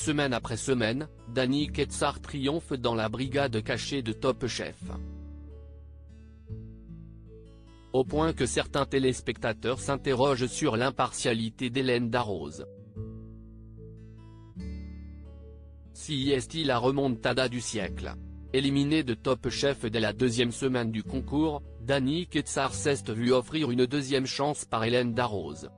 Semaine après semaine, Dany Ketsar triomphe dans la brigade cachée de Top Chef. Au point que certains téléspectateurs s'interrogent sur l'impartialité d'Hélène Darroze. Si est-il la remontada du siècle? Éliminée de Top Chef dès la deuxième semaine du concours, Dany Ketsar s'est vu offrir une deuxième chance par Hélène Darroze.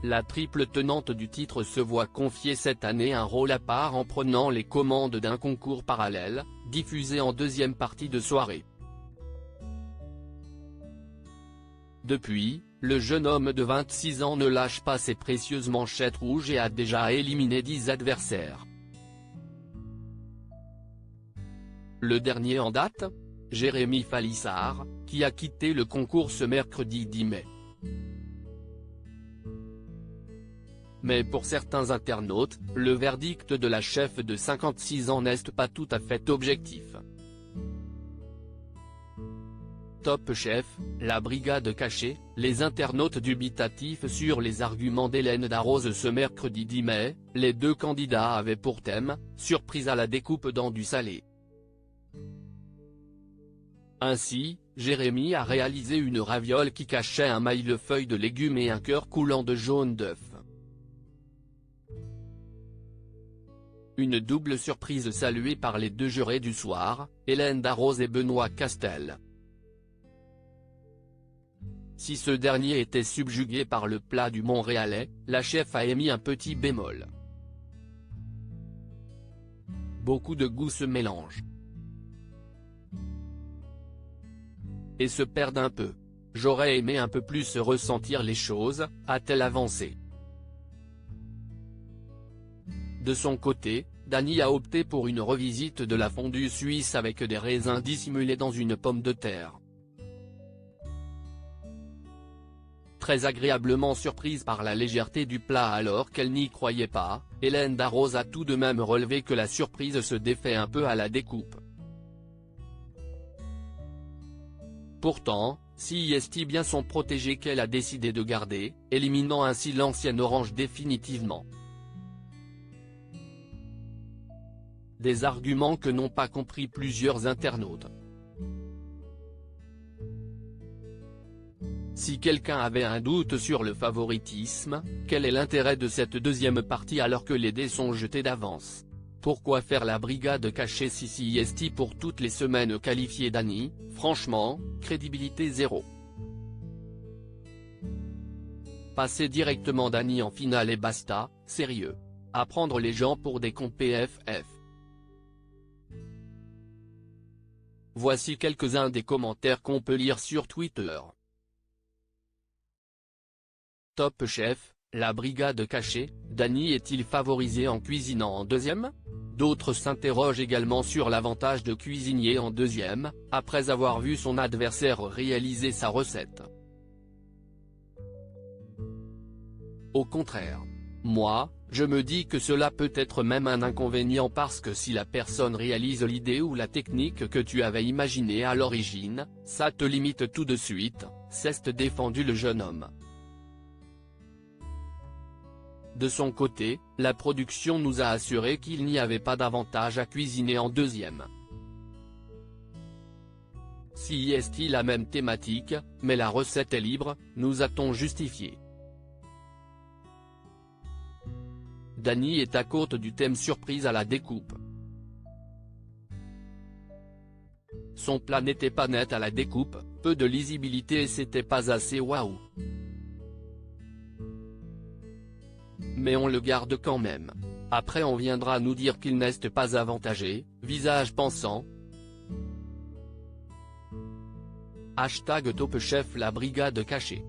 La triple tenante du titre se voit confier cette année un rôle à part en prenant les commandes d'un concours parallèle, diffusé en deuxième partie de soirée. Depuis, le jeune homme de 26 ans ne lâche pas ses précieuses manchettes rouges et a déjà éliminé 10 adversaires. Le dernier en date? Jérémy Falissard, qui a quitté le concours ce mercredi 10 mai. Mais pour certains internautes, le verdict de la chef de 56 ans n'est pas tout à fait objectif. Top Chef, la brigade cachée, les internautes dubitatifs sur les arguments d'Hélène Darroze ce mercredi 10 mai, les deux candidats avaient pour thème, surprise à la découpe dans du salé. Ainsi, Jérémy a réalisé une raviole qui cachait un millefeuille de légumes et un cœur coulant de jaune d'œuf. Une double surprise saluée par les deux jurés du soir, Hélène Darroze et Benoît Castel. Si ce dernier était subjugué par le plat du Montréalais, la chef a émis un petit bémol. Beaucoup de goûts se mélangent. Et se perdent un peu. J'aurais aimé un peu plus ressentir les choses, a-t-elle avancé. De son côté, Dany a opté pour une revisite de la fondue suisse avec des raisins dissimulés dans une pomme de terre. Très agréablement surprise par la légèreté du plat alors qu'elle n'y croyait pas, Hélène Darroze a tout de même relevé que la surprise se défait un peu à la découpe. Pourtant, si est bien son protégé qu'elle a décidé de garder, éliminant ainsi l'ancienne orange définitivement. Des arguments que n'ont pas compris plusieurs internautes. Si quelqu'un avait un doute sur le favoritisme, quel est l'intérêt de cette deuxième partie alors que les dés sont jetés d'avance? Pourquoi faire la brigade cachée si est pour toutes les semaines qualifier Dany? Franchement, crédibilité zéro. Passer directement Dany en finale et basta, sérieux. À prendre les gens pour des cons PFF. Voici quelques-uns des commentaires qu'on peut lire sur Twitter. Top Chef, la brigade cachée, Dany est-il favorisé en cuisinant en deuxième? D'autres s'interrogent également sur l'avantage de cuisinier en deuxième, après avoir vu son adversaire réaliser sa recette. Au contraire. Moi, je me dis que cela peut être même un inconvénient parce que si la personne réalise l'idée ou la technique que tu avais imaginée à l'origine, ça te limite tout de suite, s'est défendu le jeune homme. De son côté, la production nous a assuré qu'il n'y avait pas d'avantage à cuisiner en deuxième. Si est la même thématique, mais la recette est libre, nous a-t-on justifié. Dany est à court du thème surprise à la découpe. Son plat n'était pas net à la découpe, peu de lisibilité et c'était pas assez waouh. Mais on le garde quand même. Après on viendra nous dire qu'il n'est pas avantagé, visage pensant. Top Chef la brigade cachée.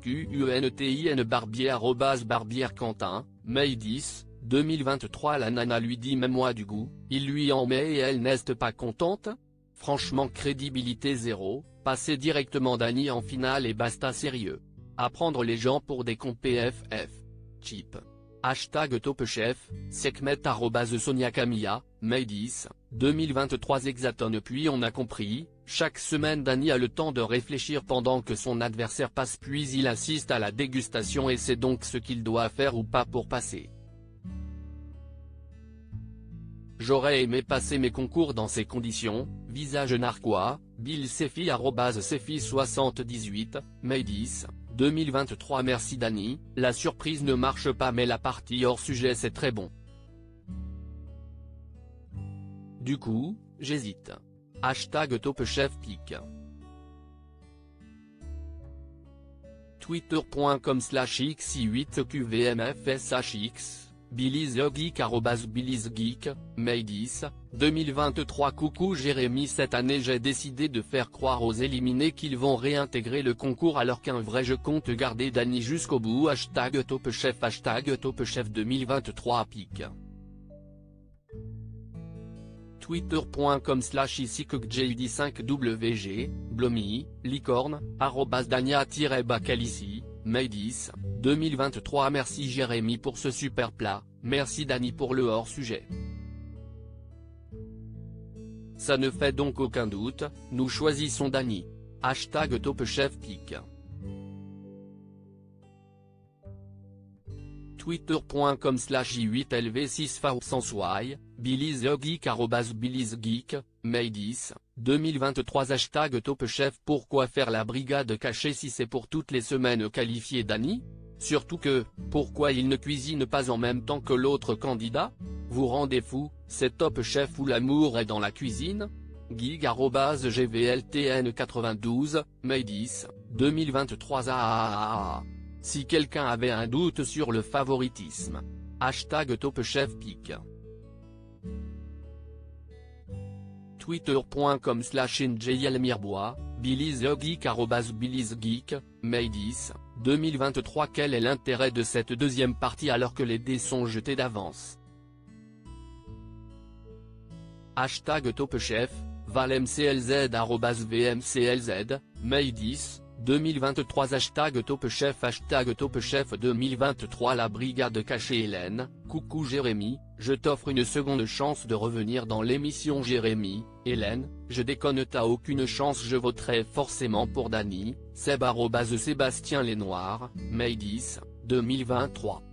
QUNTIN Barbier @Barbier Quentin, mai 10, 2023 La nana lui dit même moi du goût, il lui en met et elle n'est pas contente? Franchement crédibilité zéro, passer directement Dany en finale et basta sérieux. À prendre les gens pour des cons PFF. Cheap. Top Chef, Sekhmet @Sonia Camilla, mai 10, 2023 Exatone puis on a compris, Chaque semaine Dany a le temps de réfléchir pendant que son adversaire passe puis il assiste à la dégustation et sait donc ce qu'il doit faire ou pas pour passer. J'aurais aimé passer mes concours dans ces conditions, visage narquois, Bill Sefi @Sefi78, Mai 10, 2023. Merci Dany, la surprise ne marche pas mais la partie hors sujet c'est très bon. Du coup, j'hésite. #TopChefPic. Twitter.com/xi8qvmfshx, BillyTheGeek @BillyTheGeek, Mai 10, 2023. Coucou Jérémy, cette année j'ai décidé de faire croire aux éliminés qu'ils vont réintégrer le concours alors qu'un vrai je compte garder Dany jusqu'au bout. #TopChef #TopChef 2023 pic. Twitter.com/ICKJD5WG, Blomy, Licorne, @Dania-Bacalici, Mai 10, 2023. Merci Jérémy pour ce super plat, merci Dany pour le hors-sujet. Ça ne fait donc aucun doute, nous choisissons Dany. #TopChefPic. Twitter.com/i8lv6fswy, BillyTheGeek @BillyTheGeek, Mai 10, 2023. #TopChef. Pourquoi faire la brigade cachée si c'est pour toutes les semaines qualifier Dany? Surtout que, pourquoi il ne cuisine pas en même temps que l'autre candidat? Vous rendez fou, c'est Top Chef où l'amour est dans la cuisine? Gig @GVLTN92, Mai 10, 2023. Si quelqu'un avait un doute sur le favoritisme. #TopChefPic. Twitter.com/NJLmirbois, BillyTheGeek @BillyTheGeek, Mai 10, 2023. Quel est l'intérêt de cette deuxième partie alors que les dés sont jetés d'avance? #TopChef, ValMCLZ @VMCLZ, Mai 10, 2023. #TopChef #TopChef 2023. La brigade cachée. Hélène, coucou Jérémy, je t'offre une seconde chance de revenir dans l'émission. Jérémy, Hélène, je déconne, t'as aucune chance, je voterai forcément pour Dany. Seb @Sébastien Lenoir, Mai 10, 2023.